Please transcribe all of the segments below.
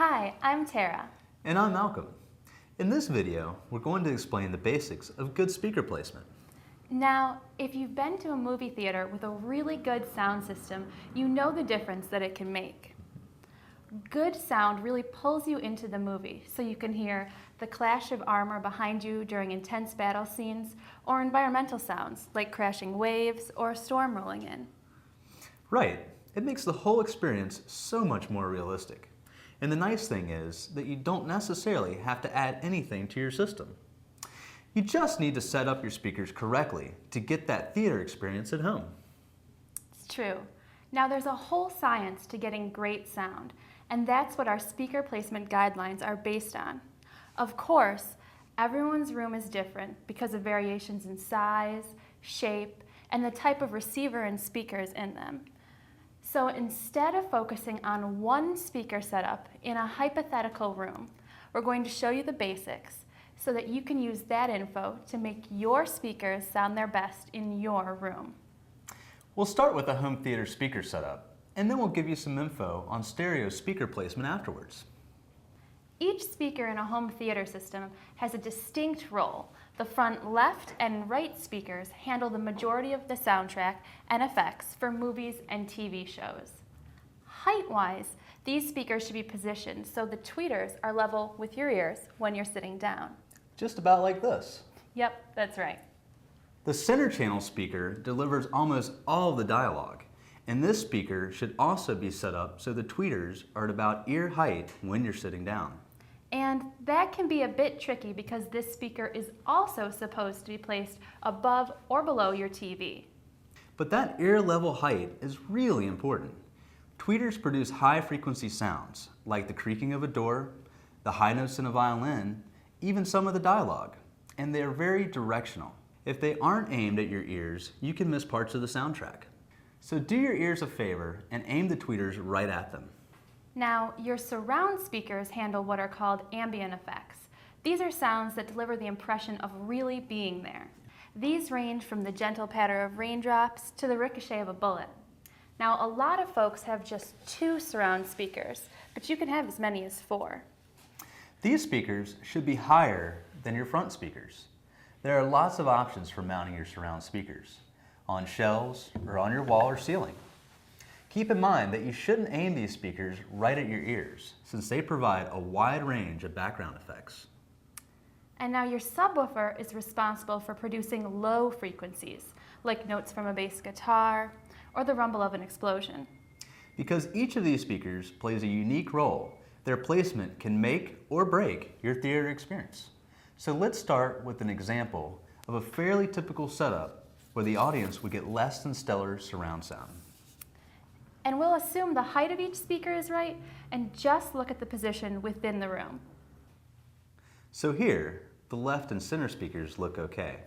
Hi, I'm Tara. And I'm Malcolm. In this video, we're going to explain the basics of good speaker placement. Now, if you've been to a movie theater with a really good sound system, you know the difference that it can make. Good sound really pulls you into the movie, so you can hear the clash of armor behind you during intense battle scenes, or environmental sounds like crashing waves or a storm rolling in. Right. It makes the whole experience so much more realistic. And the nice thing is that you don't necessarily have to add anything to your system. You just need to set up your speakers correctly to get that theater experience at home. It's true. Now there's a whole science to getting great sound, and that's what our speaker placement guidelines are based on. Of course, everyone's room is different because of variations in size, shape, and the type of receiver and speakers in them. So instead of focusing on one speaker setup in a hypothetical room, we're going to show you the basics so that you can use that info to make your speakers sound their best in your room. We'll start with a home theater speaker setup, and then we'll give you some info on stereo speaker placement afterwards. Each speaker in a home theater system has a distinct role. The front left and right speakers handle the majority of the soundtrack and effects for movies and TV shows. Height-wise, these speakers should be positioned so the tweeters are level with your ears when you're sitting down. Just about like this. Yep, that's right. The center channel speaker delivers almost all of the dialogue, and this speaker should also be set up so the tweeters are at about ear height when you're sitting down. And that can be a bit tricky because this speaker is also supposed to be placed above or below your TV. But that ear level height is really important. Tweeters produce high frequency sounds, like the creaking of a door, the high notes in a violin, even some of the dialogue, and they are very directional. If they aren't aimed at your ears, you can miss parts of the soundtrack. So do your ears a favor and aim the tweeters right at them. Now, your surround speakers handle what are called ambient effects. These are sounds that deliver the impression of really being there. These range from the gentle patter of raindrops to the ricochet of a bullet. Now, a lot of folks have just 2 surround speakers, but you can have as many as 4. These speakers should be higher than your front speakers. There are lots of options for mounting your surround speakers, on shelves or on your wall or ceiling. Keep in mind that you shouldn't aim these speakers right at your ears, since they provide a wide range of background effects. And now your subwoofer is responsible for producing low frequencies, like notes from a bass guitar or the rumble of an explosion. Because each of these speakers plays a unique role, their placement can make or break your theater experience. So let's start with an example of a fairly typical setup where the audience would get less than stellar surround sound. And we'll assume the height of each speaker is right and just look at the position within the room. So here, the left and center speakers look okay,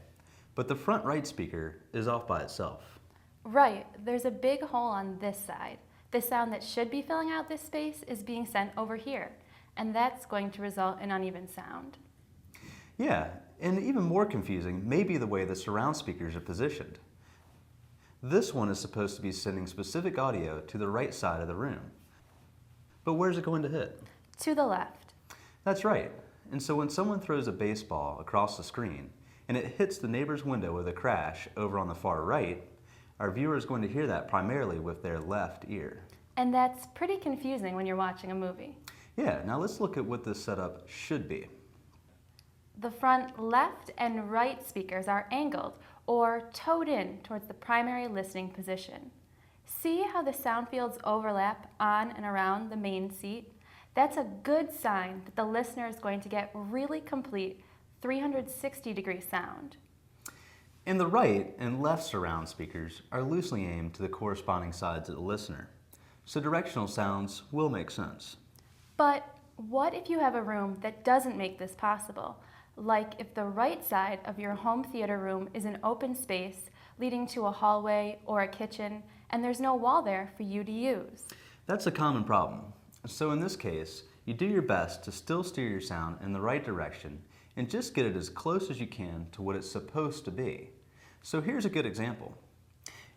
but the front right speaker is off by itself. Right, there's a big hole on this side. The sound that should be filling out this space is being sent over here, and that's going to result in uneven sound. Yeah, and even more confusing may be the way the surround speakers are positioned. This one is supposed to be sending specific audio to the right side of the room. But where's it going to hit? To the left. That's right. And so when someone throws a baseball across the screen and it hits the neighbor's window with a crash over on the far right, our viewer is going to hear that primarily with their left ear. And that's pretty confusing when you're watching a movie. Yeah, now let's look at what this setup should be. The front left and right speakers are angled or toed in towards the primary listening position. See how the sound fields overlap on and around the main seat? That's a good sign that the listener is going to get really complete 360-degree sound. And the right and left surround speakers are loosely aimed to the corresponding sides of the listener, so directional sounds will make sense. But what if you have a room that doesn't make this possible? Like if the right side of your home theater room is an open space leading to a hallway or a kitchen, and there's no wall there for you to use. That's a common problem. So in this case, you do your best to still steer your sound in the right direction and just get it as close as you can to what it's supposed to be. So here's a good example.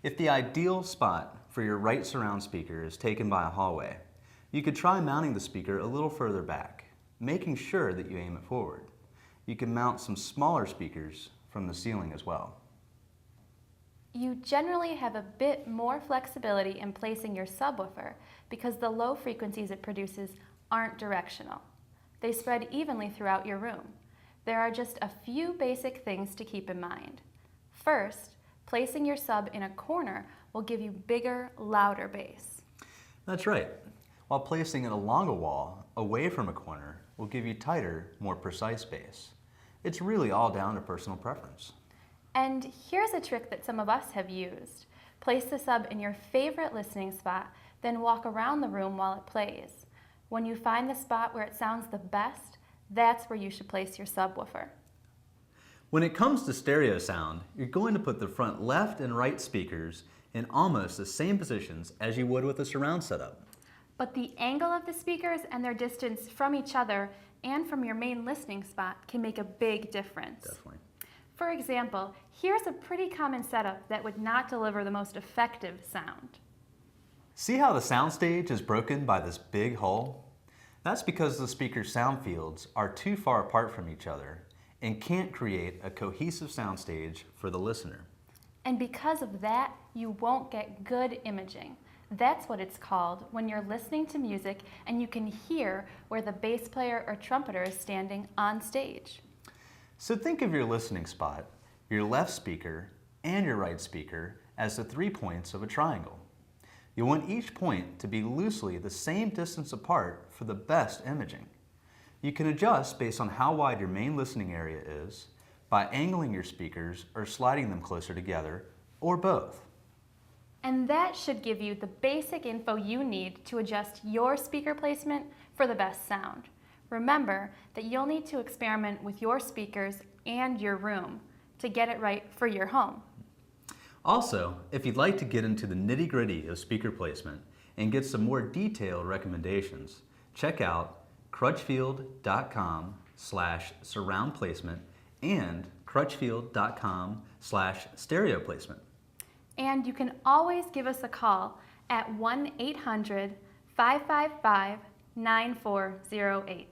If the ideal spot for your right surround speaker is taken by a hallway, You could try mounting the speaker a little further back, making sure that you aim it forward. You can mount some smaller speakers from the ceiling as well. You generally have a bit more flexibility in placing your subwoofer because the low frequencies it produces aren't directional. They spread evenly throughout your room. There are just a few basic things to keep in mind. First, placing your sub in a corner will give you bigger, louder bass. That's right. While placing it along a wall, away from a corner, will give you tighter, more precise bass. It's really all down to personal preference. And here's a trick that some of us have used. Place the sub in your favorite listening spot, then walk around the room while it plays. When you find the spot where it sounds the best, that's where you should place your subwoofer. When it comes to stereo sound, you're going to put the front left and right speakers in almost the same positions as you would with a surround setup. But the angle of the speakers and their distance from each other and from your main listening spot can make a big difference. Definitely. For example, here's a pretty common setup that would not deliver the most effective sound. See how the soundstage is broken by this big hole? That's because the speaker's sound fields are too far apart from each other and can't create a cohesive soundstage for the listener. And because of that, you won't get good imaging. That's what it's called when you're listening to music and you can hear where the bass player or trumpeter is standing on stage. So think of your listening spot, your left speaker, and your right speaker as the 3 points of a triangle. You want each point to be loosely the same distance apart for the best imaging. You can adjust based on how wide your main listening area is by angling your speakers or sliding them closer together, or both. And that should give you the basic info you need to adjust your speaker placement for the best sound. Remember that you'll need to experiment with your speakers and your room to get it right for your home. Also, if you'd like to get into the nitty-gritty of speaker placement and get some more detailed recommendations, check out crutchfield.com/surround placement and crutchfield.com/stereo placement. And you can always give us a call at 1-800-555-9408.